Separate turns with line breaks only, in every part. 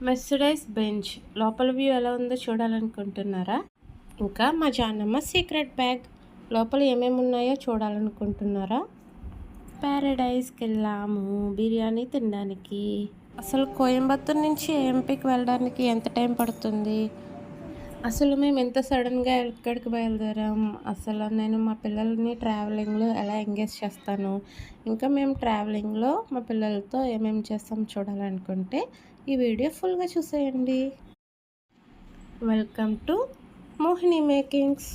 Mercerised Benz లోపల view ఎలా ఉందో చూడాలనుకుంటున్నారా? ఇంకా మా జానమ్మ సీక్రెట్ బ్యాగ్ లోపల ఏమేమి ఉన్నాయో చూడాలనుకుంటున్నారా? ప్యారడైజ్కి వెళ్ళాము బిర్యానీ తినడానికి. అసలు కోయంబత్తూర్ నుంచి ఎంపీకి వెళ్ళడానికి ఎంత టైం పడుతుంది? అసలు మేము ఎంత సడన్గా ఎక్కడికి బయలుదేరాం? అసలు నేను మా పిల్లల్ని ట్రావెలింగ్లో ఎలా ఎంగేజ్ చేస్తాను, ఇంకా మేము ట్రావెలింగ్లో మా పిల్లలతో ఏమేమి చేస్తాం చూడాలనుకుంటే ఈ వీడియో ఫుల్గా చూసేయండి. Welcome to Mohini makings.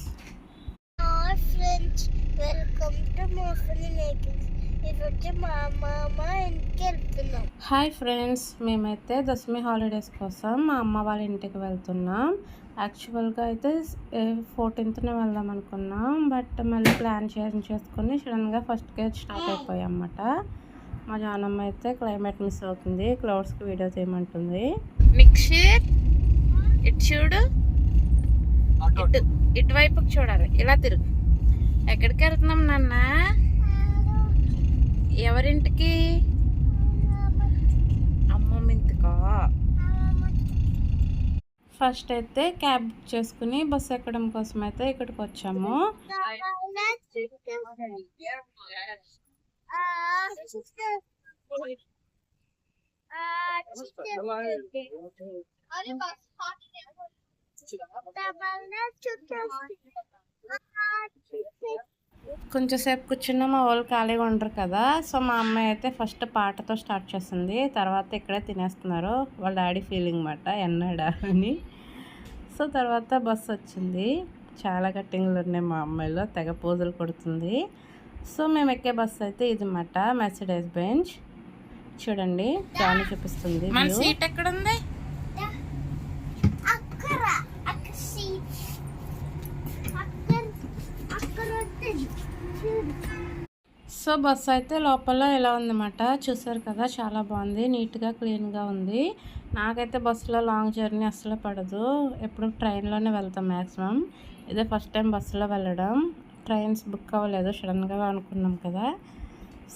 Friends, welcome to Mohini makings. ఈరోజు మా అమ్మ ఇంటికి వెళ్తున్నాం.
హాయ్ ఫ్రెండ్స్, మేమైతే దశమి హాలిడేస్ కోసం మా అమ్మ వాళ్ళ ఇంటికి వెళ్తున్నాం. యాక్చువల్గా అయితే 14th వెళ్దాం అనుకున్నాం, బట్ మళ్ళీ ప్లాన్ చేసుకొని సడన్గా ఫస్ట్కే స్టార్ట్ అయిపోయాం అన్నమాట. మా జానమ్మ అయితే క్లైమేట్ మిస్ అవుతుంది, క్లౌడ్స్కి వీడియో తీయమంటుంది. నిక్షిత్ ఇటు చూడు, ఇటువైపుకి చూడాలి, ఇలా తిరుగు. ఎక్కడికి వెళ్తున్నాం నాన్న? ఎవరింటికి? అమ్మమ్మ ఇంటికా? ఫస్ట్ అయితే క్యాబ్ బుక్ చేసుకుని బస్సు ఎక్కడం కోసం అయితే ఇక్కడికి వచ్చాము. కొంచెంసేపు కూర్చున్నా మా వాళ్ళు ఖాళీగా ఉండరు కదా, సో మా అమ్మాయి అయితే ఫస్ట్ పాటతో స్టార్ట్ చేస్తుంది. తర్వాత ఇక్కడే తినేస్తున్నారు, వాళ్ళ డాడీ ఫీలింగ్ మాట ఎన్నాడా అని. సో తర్వాత బస్సు వచ్చింది, చాలా కట్టింగ్లు ఉన్నాయి మా అమ్మాయిలో, తెగ పోజులు కొడుతుంది. సో మేము ఎక్కే బస్సు అయితే ఇది మాట, మెర్సిడైజ్ బెంజ్. చూడండి, జాని చూపిస్తుంది. మన సీట్ ఎక్కడ ఉంది? సో బస్సు అయితే లోపల ఎలా ఉందన్నమాట, చూసారు కదా, చాలా బాగుంది, నీట్గా క్లీన్గా ఉంది. నాకైతే బస్సులో లాంగ్ జర్నీ అస్సలు పడదు, ఎప్పుడు ట్రైన్లోనే వెళ్తాం మ్యాక్సిమం. ఇదే ఫస్ట్ టైం బస్సులో వెళ్ళడం. ట్రైన్స్ బుక్ అవ్వలేదు, సడన్గా అనుకున్నాం కదా.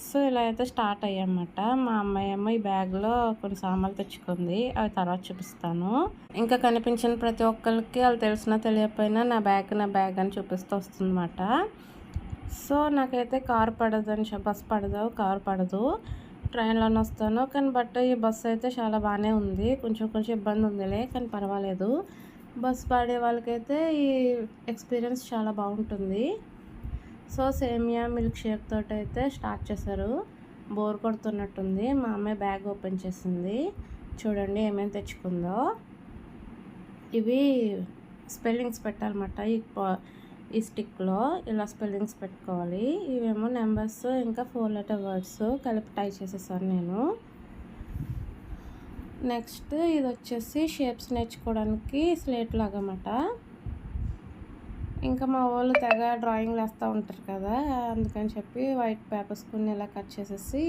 సో ఇలా అయితే స్టార్ట్ అయ్యామన్నమాట. మా అమ్మాయి ఏమో ఈ బ్యాగ్లో కొన్ని సామాన్లు తెచ్చుకుంది, అవి తర్వాత చూపిస్తాను. ఇంకా కనిపించిన ప్రతి ఒక్కరికి వాళ్ళు తెలిసినా తెలియకపోయినా నా బ్యాగ్ అని చూపిస్తూ వస్తుందన్నమాట. సో నాకైతే కారు పడదు అని బస్సు పడదు, కారు పడదు, ట్రైన్లోనే వస్తాను. కానీ బట్ ఈ బస్సు అయితే చాలా బాగానే ఉంది, కొంచెం ఇబ్బంది ఉందిలే, కానీ పర్వాలేదు. బస్సు పడే వాళ్ళకైతే ఈ ఎక్స్పీరియన్స్ చాలా బాగుంటుంది. సో సేమియా మిల్క్ షేక్ తోటి అయితే స్టార్ట్ చేశారు, బోర్ కొడుతున్నట్టుంది. మా అమ్మాయి బ్యాగ్ ఓపెన్ చేసింది, చూడండి ఏమేమి తెచ్చుకుందో. ఇవి స్పెల్లింగ్స్ పెట్టాలన్నమాట, ఈ స్టిక్లో ఇలా స్పెల్లింగ్స్ పెట్టుకోవాలి. ఇవేమో నెంబర్స్, ఇంకా 4 letter వర్డ్స్ కలిపి టై చేసేసాను నేను. నెక్స్ట్ ఇది వచ్చేసి షేప్స్ నేర్చుకోవడానికి స్లేట్ లాగా అన్నమాట. ఇంకా మా వాళ్ళు తెగ డ్రాయింగ్లు వేస్తూ ఉంటారు కదా, అందుకని చెప్పి వైట్ పేపర్స్ కొన్ని ఇలా కట్ చేసేసి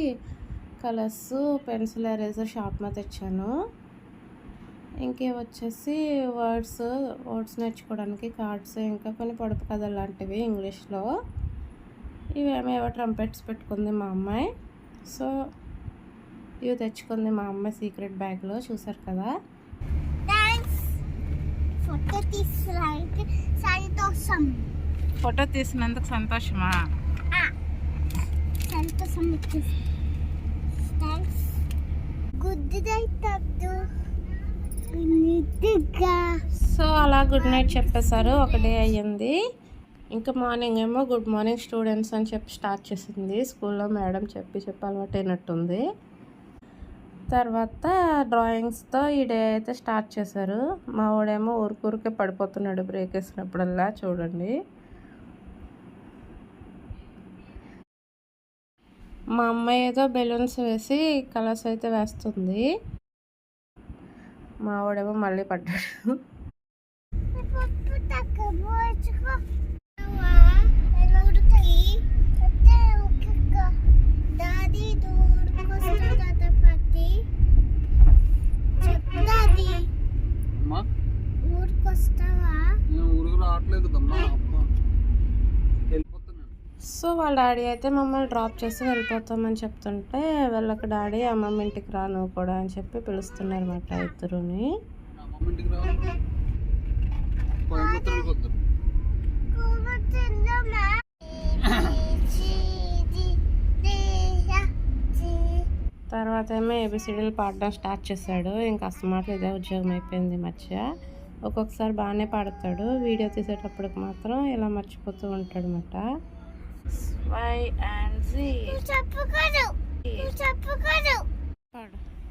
కలర్స్, పెన్సిల్, ఎరేజర్, షార్ప్నర్ తెచ్చాను. ఇంకే వచ్చేసి వర్డ్స్ నేర్చుకోవడానికి కార్డ్స్, ఇంకా కొన్ని పొడుపు కథలు లాంటివి ఇంగ్లీష్లో. ఇవేమేవో ట్రంపెట్స్ పెట్టుకుంది మా అమ్మాయి. సో ఇవి తెచ్చుకుంది మా అమ్మాయి సీక్రెట్ బ్యాగ్లో, చూసారు కదా. ఫోటో తీసినందుకు సంతోషమా? సో అలా గుడ్ నైట్ చెప్పేశారు, ఒక డే అయ్యింది. ఇంకా మార్నింగ్ ఏమో గుడ్ మార్నింగ్ స్టూడెంట్స్ అని చెప్పి స్టార్ట్ చేసింది. స్కూల్లో మేడం చెప్పి అలవాటు అయినట్టుంది. తర్వాత డ్రాయింగ్స్తో ఈ డే అయితే స్టార్ట్ చేశారు. మా వాడేమో ఊరికే పడిపోతున్నాడు బ్రేక్ వేసినప్పుడల్లా, చూడండి. మా అమ్మాయి ఏదో బెలూన్స్ వేసి కలర్స్ అయితే వేస్తుంది, మా వాడేమో మళ్ళీ పడ్డాడు. సో వాళ్ళ డాడీ అయితే మమ్మల్ని డ్రాప్ చేసి వెళ్ళిపోతామని చెప్తుంటే వీళ్ళకి డాడీ అమ్మమ్మ ఇంటికి రా నువ్వు కూడా అని చెప్పి పిలుస్తున్నారు అన్నమాట ఇద్దరుని. తర్వాత ఏమో ఏబిసిడీలు పాడడం స్టార్ట్ చేశాడు. ఇంకా అస్తమాట్లు ఇదే ఉద్యోగం అయిపోయింది మధ్య. ఒక్కొక్కసారి బాగానే పాడతాడు, వీడియో తీసేటప్పటికి మాత్రం ఇలా మర్చిపోతూ ఉంటాడు అన్నమాట.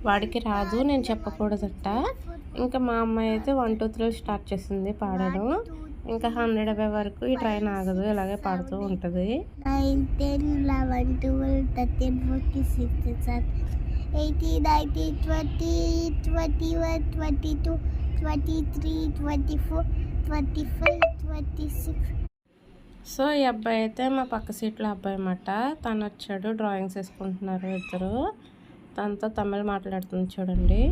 వాడికి రాదు, నేను చెప్పకూడదట. ఇంకా మా అమ్మాయి అయితే 1 2 3 స్టార్ట్ చేసింది పాడడం. ఇంకా 100 అవ్వే వరకు ఈ ట్రైన్ ఆగదు, ఇలాగే పాడుతూ ఉంటుంది.
9 10 11 12 13 14 16 17 18 19 20 21 22 23 24 25 26.
సో ఈ అబ్బాయి అయితే మా పక్క సీట్లో అబ్బాయి అన్నమాట. తను వచ్చాడు, డ్రాయింగ్స్ వేసుకుంటున్నారు ఇద్దరు. తనతో తమిళ మాట్లాడుతుంది చూడండి.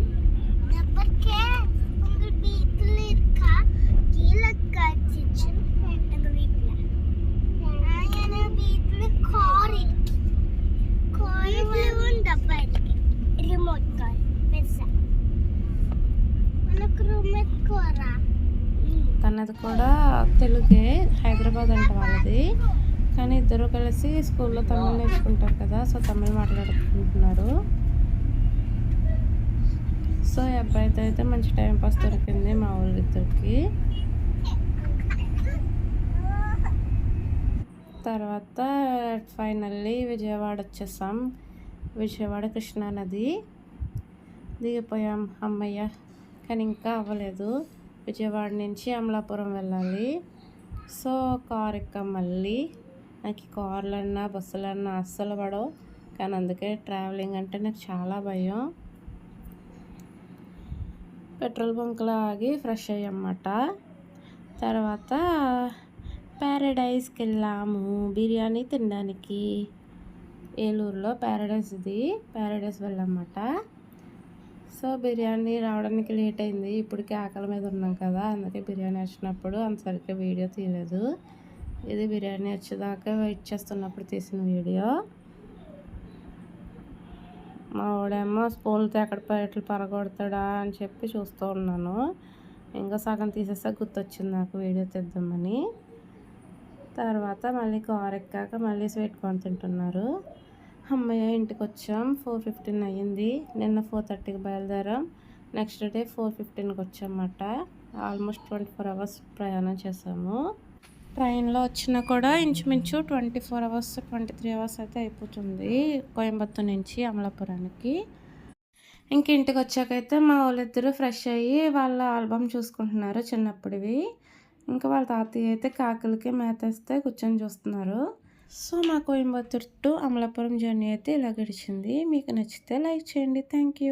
తనది కూడా తెలుగే, హైదరాబాద్ అంట వాళ్ళది. కానీ ఇద్దరు కలిసి స్కూల్లో తమిళ్ నేర్చుకుంటారు కదా, సో తమిళ్ మాట్లాడుకుంటున్నారు. సో ఈ అబ్బాయితో అయితే మంచి టైం పాస్ దొరికింది మా వాళ్ళిద్దరికి. తర్వాత ఫైనల్లీ విజయవాడ వచ్చేసాం. విజయవాడ కృష్ణానది దిగిపోయాం. అమ్మయ్య, కానీ ఇంకా అవ్వలేదు. విజయవాడ నుంచి అమలాపురం వెళ్ళాలి. సో కార్ ఎక్కాం మళ్ళీ. నాకు కార్లన్నా బస్సులన్నా అస్సలు పడవు, కానీ అందుకే ట్రావెలింగ్ అంటే నాకు చాలా భయం. పెట్రోల్ బంక్లో ఆగి ఫ్రెష్ అయ్యన్నమాట. తర్వాత ప్యారడైజ్కి వెళ్ళాము బిర్యానీ తినడానికి. ఏలూరులో ప్యారడైజ్, ఇది ప్యారడైజ్ వెళ్ళామన్నమాట. సో బిర్యానీ రావడానికి లేట్ అయింది, ఇప్పటికే ఆకలి మీద ఉన్నాం కదా, అందుకే బిర్యానీ వచ్చినప్పుడు అంత సరిగ్గా వీడియో తీయలేదు. ఇది బిర్యానీ వచ్చేదాకా వెయిట్ చేస్తున్నప్పుడు తీసిన వీడియో. మా వాడేమో స్పూన్తో ఎక్కడ ప్లేట్లు పరగొడతాడా అని చెప్పి చూస్తూ ఉన్నాను. ఇంకా సగం తీసేసా గుర్తొచ్చింది నాకు వీడియో తీద్దామని. తర్వాత మళ్ళీ కార్ ఎక్కాక మళ్ళీ స్వీట్ కార్న్ తింటున్నారు. అమ్మయ్య, ఇంటికి వచ్చాం. 4:15 అయ్యింది. నిన్న 4:30కి బయలుదేరాం. నెక్స్ట్ డే 4:15కి వచ్చామన్నమాట. ఆల్మోస్ట్ 24 అవర్స్ ప్రయాణం చేసాము. ట్రైన్లో వచ్చినా కూడా ఇంచుమించు 24 అవర్స్ 23 అవర్స్ అయితే అయిపోతుంది కోయంబత్తూర్ నుంచి అమలాపురానికి. ఇంక ఇంటికి వచ్చాకైతే మా వాళ్ళిద్దరూ ఫ్రెష్ అయ్యి వాళ్ళ ఆల్బమ్ చూసుకుంటున్నారు చిన్నప్పటివి. ఇంకా వాళ్ళ తాతయ్య అయితే కాకులకి మేతేస్తే కూర్చొని చూస్తున్నారు. సో మా కోయంబత్తూర్ టు అమలాపురం జర్నీ అయితే ఇలా గడిచింది. మీకు నచ్చితే లైక్ చేయండి. Thank you.